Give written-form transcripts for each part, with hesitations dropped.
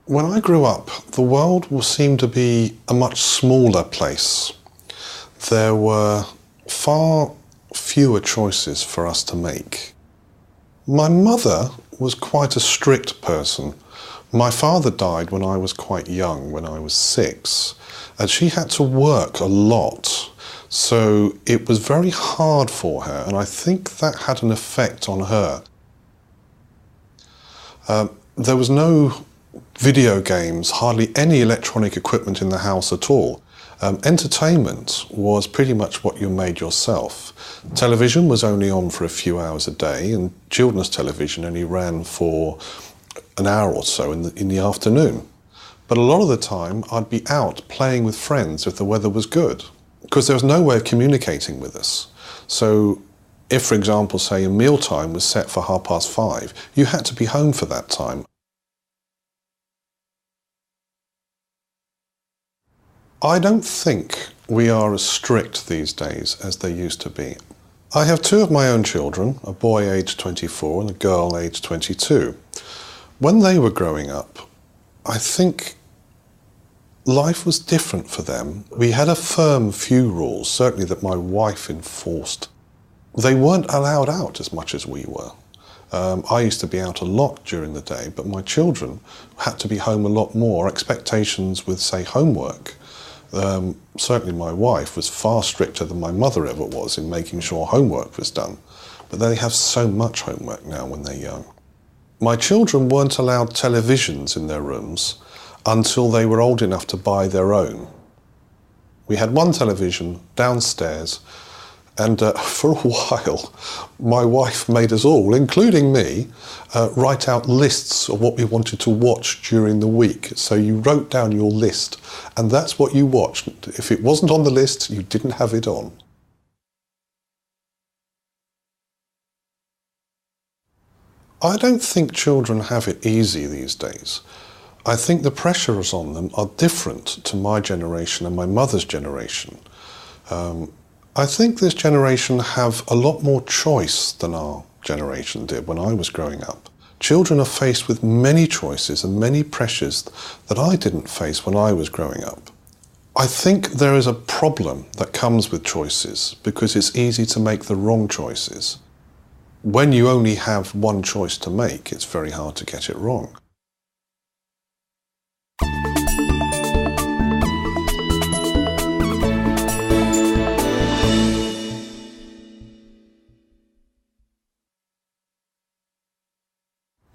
When I grew up, the world seemed to be a much smaller place. There were far fewer choices for us to make. My mother was quite a strict person. My father died when I was quite young, when I was 6, and she had to work a lot. So it was very hard for her, and I think that had an effect on her. There was no video games, hardly any electronic equipment in the house at all. Entertainment was pretty much what you made yourself. Television was only on for a few hours a day, and children's television only ran for an hour or so in the afternoon. But a lot of the time I'd be out playing with friends if the weather was good, because there was no way of communicating with us. So if, for example, say a mealtime was set for 5:30, you had to be home for that time. I don't think we are as strict these days as they used to be. I have 2 of my own children, a boy aged 24 and a girl aged 22. When they were growing up, I think life was different for them. We had a firm few rules, certainly that my wife enforced. They weren't allowed out as much as we were. I used to be out a lot during the day, but my children had to be home a lot more. Expectations with, say, homework. Certainly my wife was far stricter than my mother ever was in making sure homework was done. But they have so much homework now when they're young. My children weren't allowed televisions in their rooms until they were old enough to buy their own. We had one television downstairs, and for a while my wife made us all, including me, write out lists of what we wanted to watch during the week. So you wrote down your list, and that's what you watched. If it wasn't on the list, you didn't have it on. I don't think children have it easy these days. I think the pressures on them are different to my generation and my mother's generation. I think this generation have a lot more choice than our generation did when I was growing up. Children are faced with many choices and many pressures that I didn't face when I was growing up. I think there is a problem that comes with choices because it's easy to make the wrong choices. When you only have one choice to make, it's very hard to get it wrong.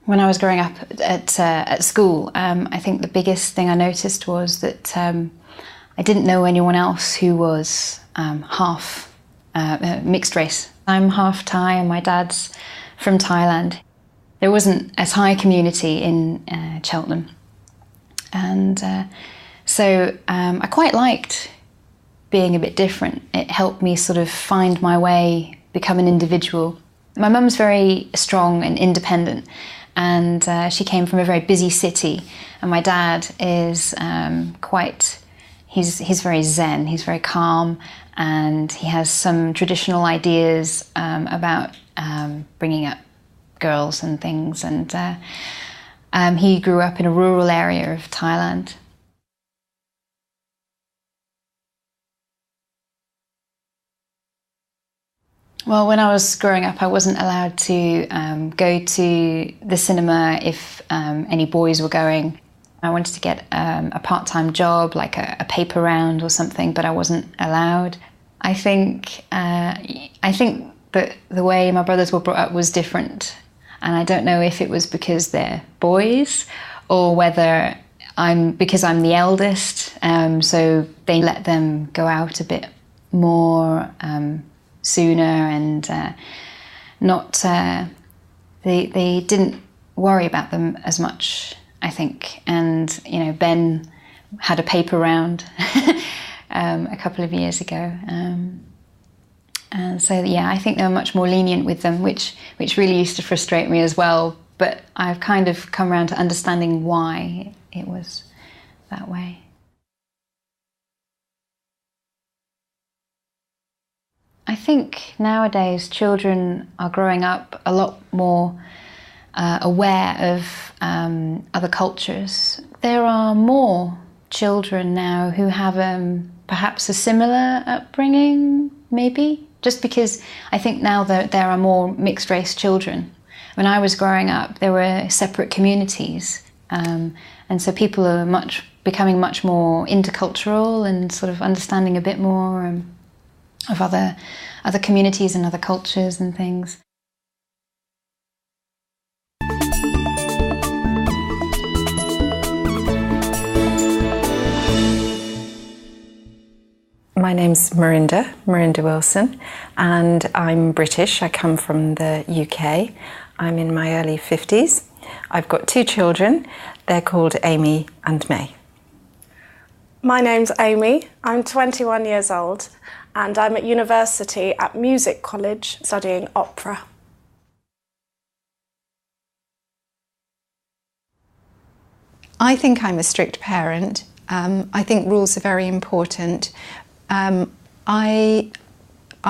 When I was growing up at school, I think the biggest thing I noticed was that I didn't know anyone else who was half mixed race. I'm half Thai and my dad's from Thailand. There wasn't a Thai community in Cheltenham. And so I quite liked being a bit different. It helped me sort of find my way, become an individual. My mum's very strong and independent, and she came from a very busy city, and my dad is he's very zen, he's very calm, and he has some traditional ideas about bringing up girls and things, and he grew up in a rural area of Thailand. Well, when I was growing up, I wasn't allowed to go to the cinema if any boys were going. I wanted to get a part-time job, like a paper round or something, but I wasn't allowed. I think that the way my brothers were brought up was different, and I don't know if it was because they're boys or whether because I'm the eldest, so they let them go out a bit more sooner, and they didn't worry about them as much, I think. And Ben had a paper round a couple of years ago, and so yeah, I think they were much more lenient with them, which really used to frustrate me as well. But I've kind of come around to understanding why it was that way. I think nowadays children are growing up a lot more aware of other cultures. There are more children now who have perhaps a similar upbringing, maybe, just because I think now that there are more mixed race children. When I was growing up, there were separate communities, and so people are becoming much more intercultural and sort of understanding a bit more of other communities and other cultures and things. My name's Marinda Wilson, and I'm British. I come from the UK. I'm in my early 50s. I've got 2 children. They're called Amy and May. My name's Amy. I'm 21 years old, and I'm at university at Music College studying opera. I think I'm a strict parent. I think rules are very important.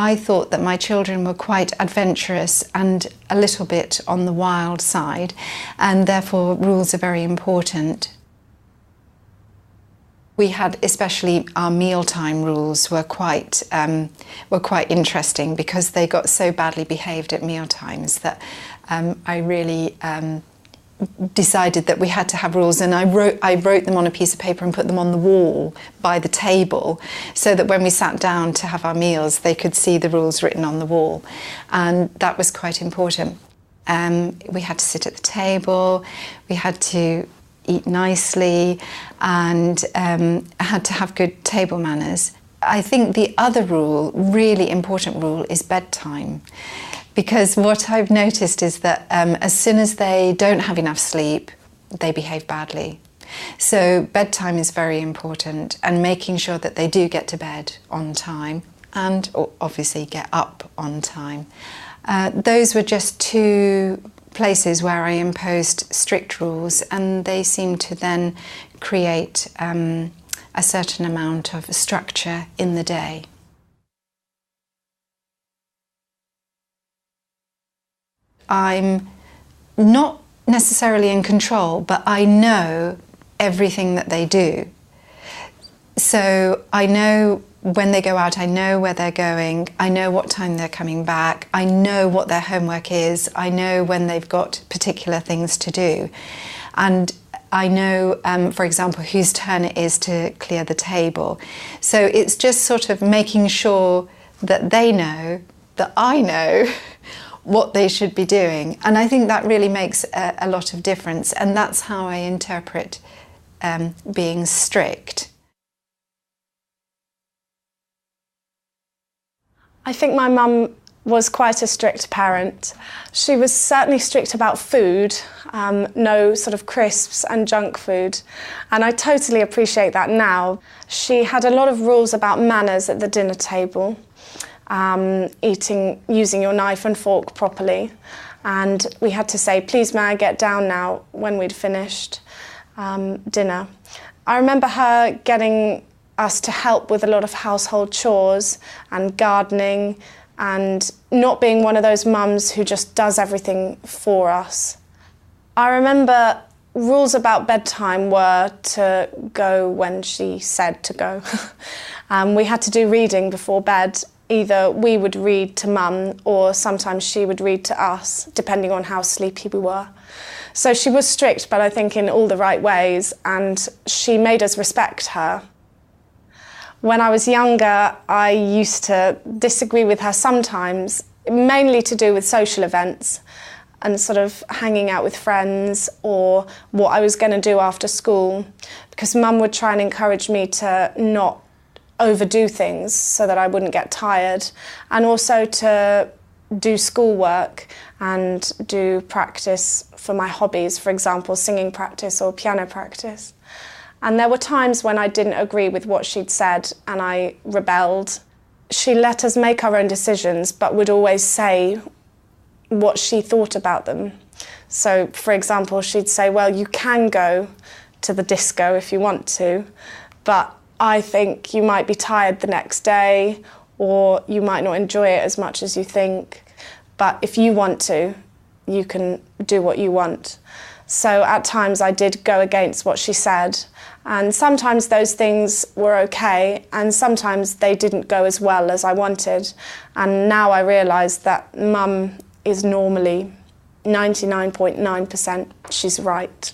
I thought that my children were quite adventurous and a little bit on the wild side, and therefore rules are very important. We had, especially our mealtime rules were quite interesting, because they got so badly behaved at mealtimes that I really decided that we had to have rules, and I wrote them on a piece of paper and put them on the wall by the table, so that when we sat down to have our meals they could see the rules written on the wall, and that was quite important. We had to sit at the table, we had to eat nicely, and had to have good table manners. I think the other rule, really important rule, is bedtime. Because what I've noticed is that as soon as they don't have enough sleep, they behave badly. So bedtime is very important, and making sure that they do get to bed on time and obviously get up on time. Those were just 2 places where I imposed strict rules, and they seem to then create a certain amount of structure in the day. I'm not necessarily in control, but I know everything that they do. So I know when they go out, I know where they're going, I know what time they're coming back, I know what their homework is, I know when they've got particular things to do. And I know, for example, whose turn it is to clear the table. So it's just sort of making sure that they know, that I know, what they should be doing. And I think that really makes a lot of difference, and that's how I interpret being strict. I think my mum was quite a strict parent. She was certainly strict about food, no sort of crisps and junk food, and I totally appreciate that now. She had a lot of rules about manners at the dinner table. Using your knife and fork properly, and we had to say, "Please, may I get down now," when we'd finished dinner. I remember her getting us to help with a lot of household chores and gardening, and not being one of those mums who just does everything for us. I remember rules about bedtime were to go when she said to go. We had to do reading before bed. Either we would read to mum, or sometimes she would read to us, depending on how sleepy we were. So she was strict, but I think in all the right ways, and she made us respect her. When I was younger, I used to disagree with her sometimes, mainly to do with social events and sort of hanging out with friends, or what I was going to do after school, because mum would try and encourage me to not overdo things so that I wouldn't get tired, and also to do schoolwork and do practice for my hobbies, for example, singing practice or piano practice. And there were times when I didn't agree with what she'd said and I rebelled. She let us make our own decisions, but would always say what she thought about them. So, for example, she'd say, well, you can go to the disco if you want to, but I think you might be tired the next day, or you might not enjoy it as much as you think. But if you want to, you can do what you want. So at times I did go against what she said, and sometimes those things were okay and sometimes they didn't go as well as I wanted. And now I realise that Mum is normally 99.9% she's right.